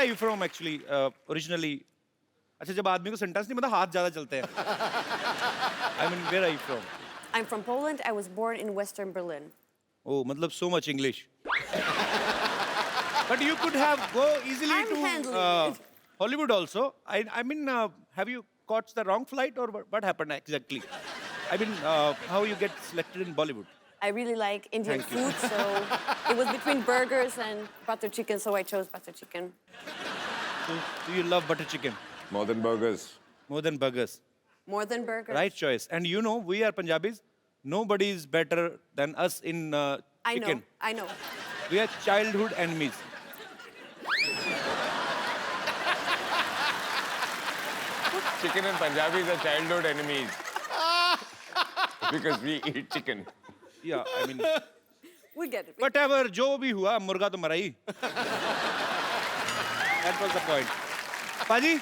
are you from actually? Originally. अच्छा जब आदमी को सेंटेंस नहीं पता हाथ ज़्यादा चलते हैं. I mean, where are you from? I'm from Poland. I was born in Western Berlin. Oh, मतलब so much English. But you could have go easily I'm to handling it. Hollywood also. I mean, have you caught the wrong flight or what happened exactly? I mean, how you get selected in Bollywood? I really like Indian Thank you. food, so it was between burgers and butter chicken, so I chose butter chicken. So, do you love butter chicken More than burgers. more than burgers? More than burgers. Right choice. And you know, we are Punjabis. Nobody is better than us in chicken. I know. We are childhood enemies. Chicken and Punjabis are childhood enemies. Because we eat chicken. Yeah, I mean, We get it. whatever, जो भी हुआ, मुर्गा तो मरा ही. That was the point. Paji,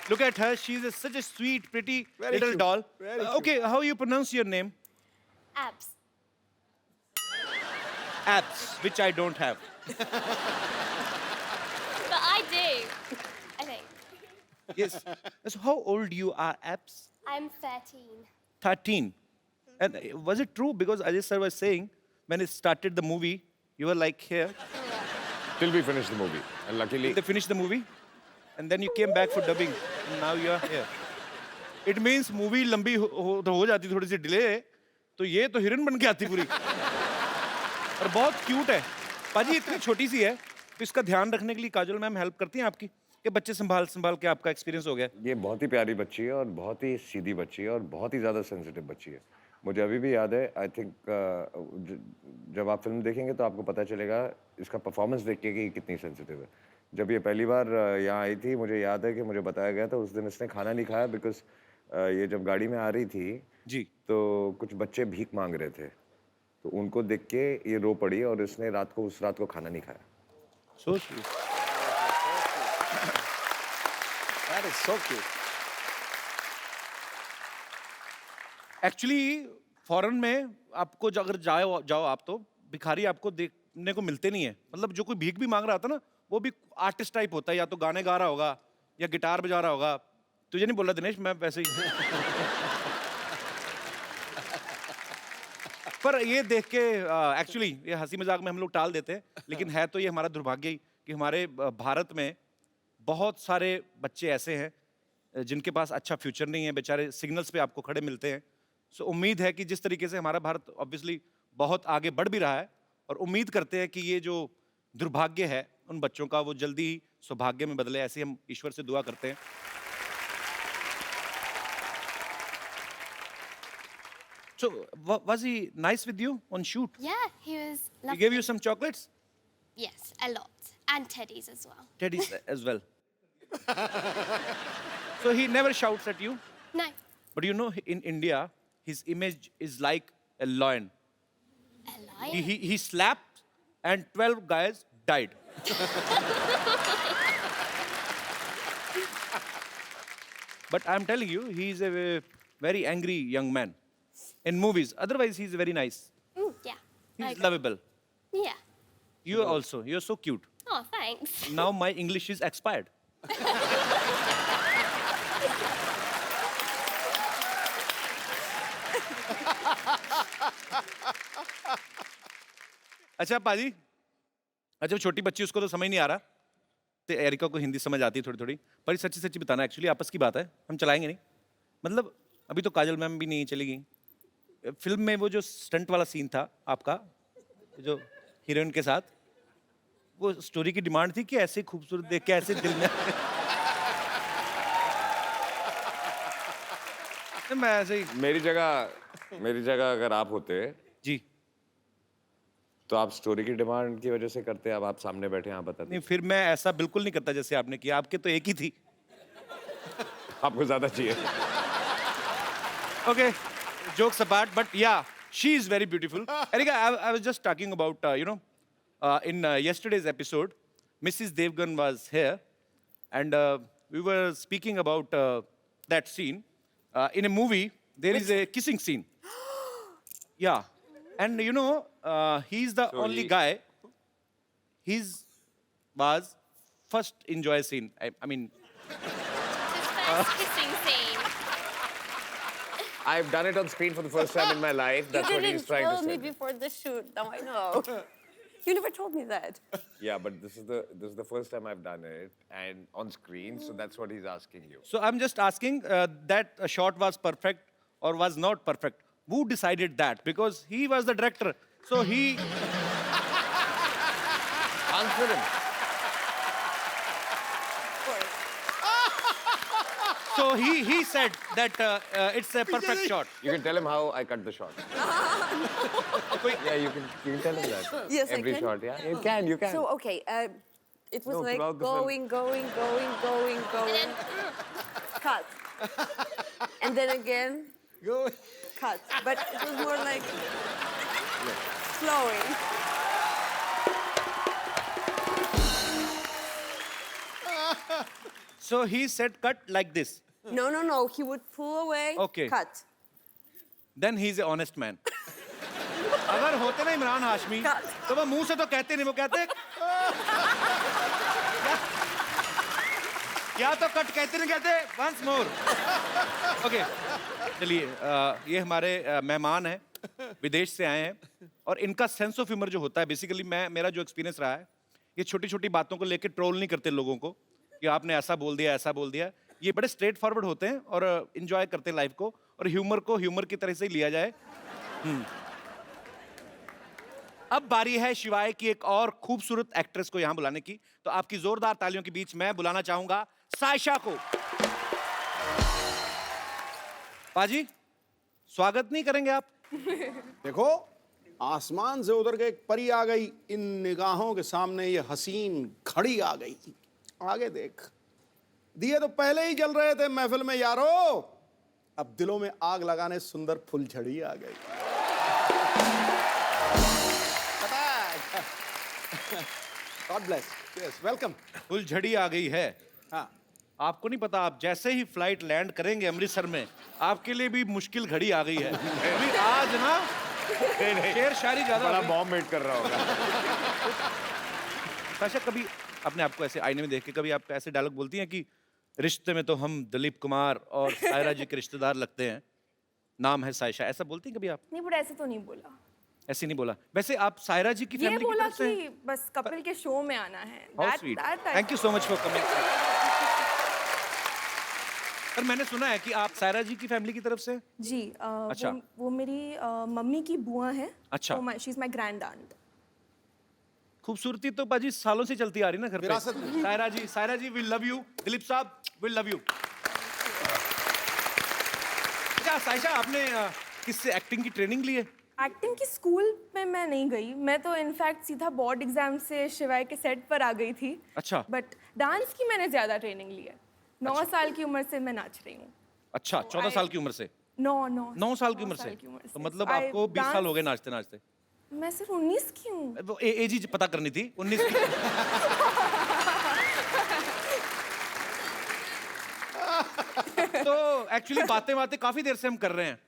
look at her. She's such a sweet, pretty Very little cute. doll. Very cute. Okay, how you pronounce your name? Abs. Abs, which I don't have. But I do, I think. Yes. So how old you are, Abs? I'm 13. 13. And was it true? Because Ajay sir was saying, when it started the movie, you were like here. Till we finish the movie. And luckily, They finished the movie, and then you came back for dubbing, and now you are here. It means movie लंबी हो जाती थोड़ी सी delay, तो ये तो हिरन बन के आती पूरी. और बहुत क्यूट है. पाजी इतनी छोटी सी है, तो इसका ध्यान रखने के लिए काजल मैम हेल्प करती हैं आपकी? कि बच्चे संभाल संभाल के आपका एक्सपीरियंस हो गया? ये बहुत ही प्यारी बच्ची है और बहुत ही सीधी बच्ची है और बहुत ही ज़्यादा सेंसिटिव बच्ची है. मुझे अभी भी याद है, आई थिंक जब आप फिल्म देखेंगे तो आपको पता चलेगा इसका परफॉर्मेंस देख के कि ये कितनी सेंसिटिव है. जब ये पहली बार यहाँ आई थी, मुझे याद है कि मुझे बताया गया था उस दिन इसने खाना नहीं खाया बिकॉज ये जब गाड़ी में आ रही थी जी. तो कुछ बच्चे भीख मांग रहे थे, तो उनको देख के ये रो पड़ी और इसने उस रात को खाना नहीं खाया. So sweet. that is so cute. Actually foreign में आपको अगर जाओ आप तो भिखारी आपको देखने को मिलते नहीं है. मतलब जो कोई भीख भी मांग रहा था ना, वो भी आर्टिस्ट टाइप होता है, या तो गाने गा रहा होगा या गिटार बजा रहा होगा. तुझे नहीं बोल रहा दिनेश, मैं वैसे ही. पर ये देख के एक्चुअली ये हंसी मजाक में हम लोग टाल देते हैं, लेकिन है तो ये हमारा दुर्भाग्य ही कि हमारे भारत में बहुत सारे बच्चे ऐसे हैं जिनके पास अच्छा फ्यूचर नहीं है, बेचारे सिग्नल्स पे आपको खड़े मिलते हैं. सो उम्मीद है कि जिस तरीके से हमारा भारत ऑब्वियसली बहुत आगे बढ़ भी रहा है, और उम्मीद करते हैं कि ये जो दुर्भाग्य है उन बच्चों का वो जल्दी ही सौभाग्य में बदले. ऐसे हम ईश्वर से दुआ करते हैं. So, was he nice with you on shoot? Yeah, he was He lovely. gave you some chocolates? Yes, a lot. And teddies as well. Teddies as well. So he never shouts at you? No. But you know, in India, his image is like a lion. A lion. He slapped and 12 guys died. But I'm telling you, he's a very angry young man. In movies. Otherwise, he's very nice. Yeah. He's Okay. lovable. Yeah. You also. You're so cute. Oh, thanks. Now my English is expired. अच्छा पाजी, अच्छा वो छोटी बच्ची उसको तो समझ नहीं आ रहा, तो एरिका को हिंदी समझ आती है थोड़ी थोड़ी. पर सच्ची सच्ची बताना, एक्चुअली आपस की बात है, हम चलाएंगे नहीं. मतलब अभी तो काजल मैम भी नहीं चलेगी. फिल्म में वो जो स्टंट वाला सीन था आपका, जो हीरोइन के साथ, वो स्टोरी की डिमांड थी कि ऐसे खूबसूरत देख के ऐसे दिल में मैं ऐसे ही. मेरी जगह अगर आप होते जी तो आप स्टोरी की डिमांड की वजह से करते. अब आप सामने बैठे हैं, आप बताते. नहीं, फिर मैं ऐसा बिल्कुल नहीं करता जैसे आपने किया. आपके तो एक ही थी. आपको ज्यादा चाहिए. Okay, jokes apart, but yeah, she is very beautiful. Erika, I was just talking about, in yesterday's episode, Mrs. Devgan was here, and we were speaking about that scene. In a movie, there is a kissing scene. Yeah, and he's the only guy. His was first enjoy scene? I mean, His first kissing scene. I've done it on screen for the first time in my life. That's You what he's didn't trying to tell me say. before the shoot. Now I know. You never told me that. Yeah, but this is the first time I've done it and on screen, so that's what he's asking you. so I'm just asking that a shot was perfect or was not perfect. Who decided that? Because he was the director. So he Answer him. Of course. so he said that it's a perfect shot. You can tell him how I cut the shot. Yeah, you can tell him that. Yes, I Every can. shot, yeah. You can. So, okay, it was No, like throughout the film. going, cut. And then again, cut. But it was more like flowing. So he said cut like this. No. He would pull away, Okay. cut. Then he's an honest man. अगर होते ना इमरान हाशमी तो वो मुंह से तो कहते नहीं, वो कहते या तो कट कहते नहीं, कहते वंस मोर. ओके, चलिए ये हमारे मेहमान हैं, विदेश से आए हैं और इनका सेंस ऑफ ह्यूमर जो होता है, बेसिकली मेरा जो एक्सपीरियंस रहा है, ये छोटी छोटी बातों को लेकर ट्रोल नहीं करते लोगों को कि आपने ऐसा बोल दिया. ये बड़े स्ट्रेट फॉरवर्ड होते हैं और इंजॉय करते हैं लाइफ को, और ह्यूमर को ह्यूमर की तरह से ही लिया जाए. अब बारी है शिवाय की एक और खूबसूरत एक्ट्रेस को यहां बुलाने की. तो आपकी जोरदार तालियों के बीच मैं बुलाना चाहूंगा सायशा को. पाजी, स्वागत नहीं करेंगे आप? देखो, आसमान से उतर के एक परी आ गई, इन निगाहों के सामने ये हसीन घड़ी आ गई. आगे देख, दिए तो पहले ही जल रहे थे महफिल में यारो, अब दिलों में आग लगाने सुंदर फुलझड़ी आ गई. God bless. Yes, welcome. फुलझड़ी आ गई है. हाँ. आपको नहीं पता, आप जैसे ही फ्लाइट लैंड करेंगे अमृतसर में, आपके लिए भी मुश्किल घड़ी आ गई है. अभी आज ना शेर शायरी ज्यादा बड़ा हो गई. बॉम्ब वेट कर रहा होगा. सायशा, कभी अपने आप को ऐसे आईने में देख के कभी आप ऐसे डायलॉग बोलती हैं कि रिश्ते में तो हम दिलीप कुमार और सायरा जी के रिश्तेदार लगते हैं, नाम है सायशा, ऐसा बोलती हैं कभी आप? नहीं, बट ऐसे तो नहीं बोला. ऐसे नहीं बोला. वैसे आप सायरा जी की ये फैमिली की बोला तरफ से कि बस कपिल के शो में आना है. How sweet. Thank you so much for coming. पर मैंने सुना है कि आप सायरा जी की फैमिली की तरफ से. जी. अच्छा. वो मेरी मम्मी की बुआ है. अच्छा. She is my grand aunt. खूबसूरती तो पाजी सालों से चलती आ रही ना घर पे. विरासत में. सायरा जी वी लव यू. दिलीप साहब वी लव यू. अच्छा सायशा, आपने किससे एक्टिंग की ट्रेनिंग ली है? एक्टिंग की स्कूल में मैं नहीं गई. मैं तो इनफैक्ट सीधा बोर्ड एग्जाम से शिवाय के सेट पर आ गई थी. अच्छा. बट डांस की मैंने ज्यादा ट्रेनिंग ली है. 9 साल की उम्र से मैं नाच रही हूँ. अच्छा, 14 साल की उम्र से? 9 साल की उम्र से. तो मतलब आपको 20 साल हो गए नाचते नाचते. मैं सिर्फ 19 की हूँ. वो एज ही पता करनी थी. 19 की. तो एक्चुअली बातें काफी देर से हम कर रहे हैं.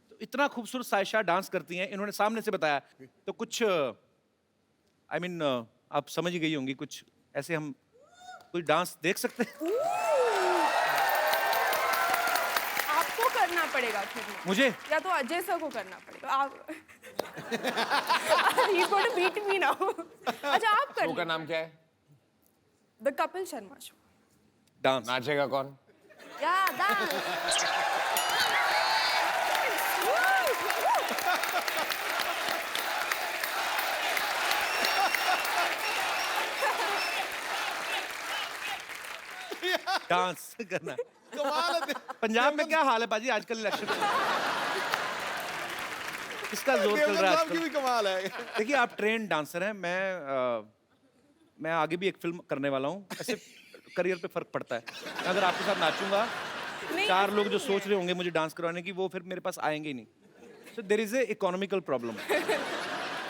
तो इतना खूबसूरत सायशा डांस करती हैं, इन्होंने सामने से बताया. तो कुछ आई मीन आप समझ ही गई होंगी, कुछ ऐसे हम कोई डांस देख सकते हैं? आपको करना पड़ेगा फिर. मुझे? या तो अजय सर को करना पड़ेगा. आप He's going to beat me now. अच्छा, आप कर शो का नाम क्या है? The Kapil Sharma show. Dance. नाचेगा कौन? या डांस. डांस करना. कमाल है. पंजाब में क्या हाल है पाजी आजकल इलेक्शन में? किसका जोर चल रहा है साहब की आजकल? भी कमाल है. देखिए, आप ट्रेन डांसर हैं. मैं आगे भी एक फिल्म करने वाला हूँ. ऐसे करियर पे फर्क पड़ता है. अगर आपके साथ नाचूंगा, नहीं, 4 लोग जो सोच रहे होंगे मुझे डांस करवाने की, वो फिर मेरे पास आएंगे ही नहीं. So there is a economical problem,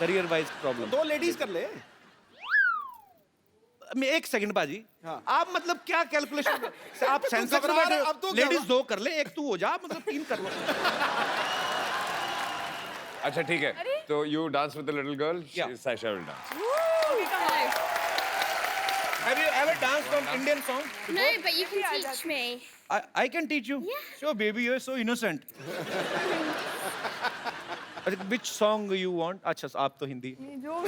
career wise problem. 2 ladies कर ले. एक सेकंड बाजी. हाँ. आप मतलब क्या कैलकुलेशन, आप सेंस ऑफ घबरा रहे, अब तो क्या लेडीज हुआ? 2 कर ले, एक तू हो जा, मतलब 3 कर लो. अच्छा ठीक है. तो you dance with the little girl. Yeah. Sasha will dance. Have you ever danced on Indian song? No, but you can teach me. I can teach you. Yeah. Sure, baby, you're so innocent. Which song you want? अच्छा, आप तो हिंदी. जो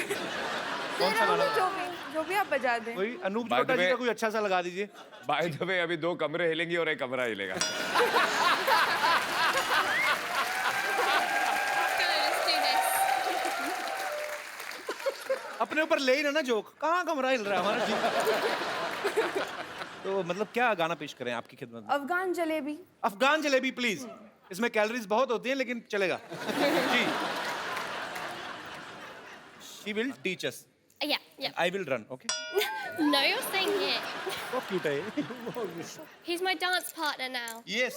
कौन सा गाना? जो भी आप बजा दें. कोई Anoop By the Chopra ji way- का कोई अच्छा सा लगा दीजिए. By the way, अभी 2 कमरे हिलेंगे और 1 कमरा हिलेगा. Let's do this. अपने ऊपर ले ही ना जोक. कहाँ कमरा हिल रहा है हमारा जी? तो मतलब क्या गाना पेश करें आपकी खिदमत में? अफगान जलेबी. अफगान जलेबी प्लीज. इसमें कैलोरीज बहुत होती हैं लेकिन चलेगा. जी. She will teach us. Yeah, yeah. I will run. Okay. No, you're saying it. So cute है ये. He's my dance partner now. Yes.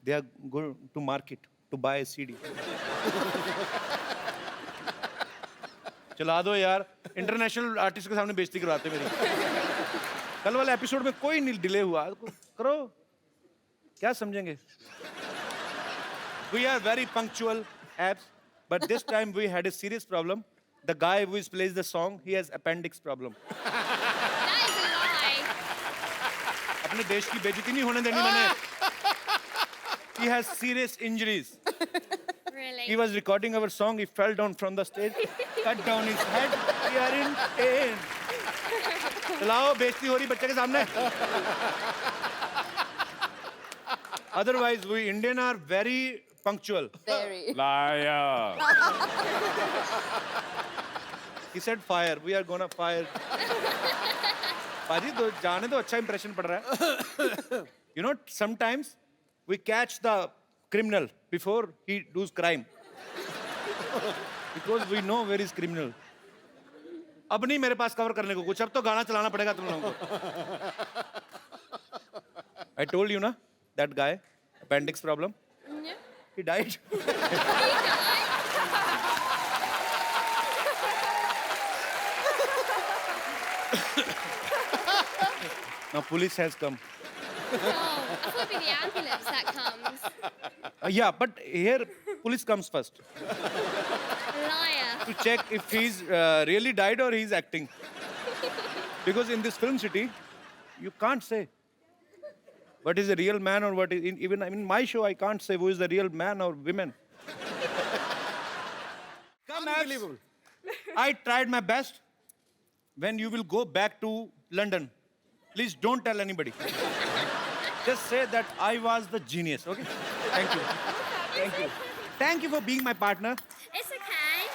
They are going to market to buy a CD. चला दो यार. International artist के सामने बेइज्जती करवाते मेरी. कल वाले एपिसोड में कोई नहीं डिले हुआ. करो. क्या समझेंगे? We are very punctual, abs, but this time we had a serious problem. The guy who plays the song, he has appendix problem. That is a lie. अपने देश की बेइज्जती नहीं होने देनी मैंने. He has serious injuries. Really? He was recording our song. He fell down from the stage, cut down his head. We are in pain. चलाओ, बेइज्जती हो रही बच्चे के सामने. Otherwise, we Indian are very punctual. Very. Liar. He said fire. We are gonna fire. पाजी तो जाने तो अच्छा impression पड़ रहा है. You know, sometimes we catch the criminal before he does crime. Because we know where is criminal. अब नहीं मेरे पास कवर करने को कुछ. अब तो गाना चलाना पड़ेगा तुम लोगों को. I told you ना, that guy, appendix problem. Yeah. He died. Now police has come. Oh, I thought it'd be the ambulance that comes. Yeah, but here police comes first Liar. to check if he's really died or he's acting. Because in this film city, you can't say what is a real man or what is even in my show I can't say who is the real man or women. Come, Unbelievable. I tried my best. When you will go back to London, please don't tell anybody. Just say that I was the genius, okay? Thank you. Thank you. Thank you for being my partner. It's okay.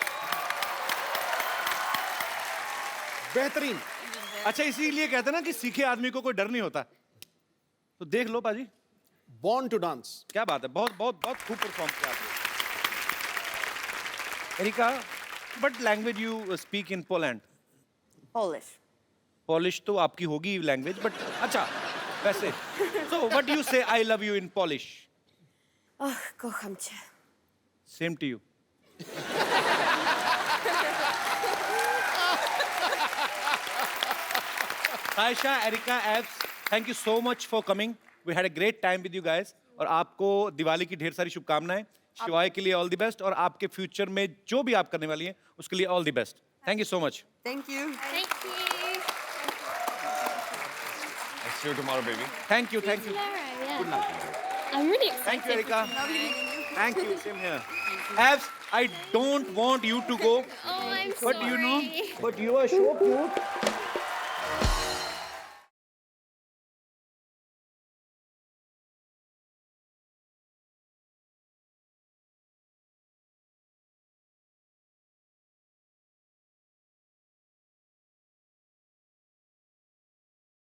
बेहतरीन. अच्छा इसीलिए कहते हैं ना कि सीखे आदमी को कोई डर नहीं होता. तो देख लो पाजी. Born to dance. क्या बात है. बहुत बहुत बहुत खूब परफॉर्म किया आपने. Erica, what language you speak in Poland? Polish. Polish तो आपकी होगी लैंग्वेज बट अच्छा वैसे. So what do you say I love you in Polish? Oh, kocham cię. Same to you. Saisha, Erika, Abs, thank you so much for coming. We had a great time with you guys. और आपको दिवाली की ढेर सारी शुभकामनाएं. शिवाय के लिए all the best और आपके फ्यूचर में जो भी आप करने वाली हैं उसके लिए all the best. Thank you so much. Thank you. Thank you. I'll see you tomorrow, baby. Thank you. Thank you. Tomorrow, yeah. I'm really excited. Thank you, Erika. Thank you. Same here. Abs, I don't want you to go. Oh, I'm But sorry. you know, but you are so cute.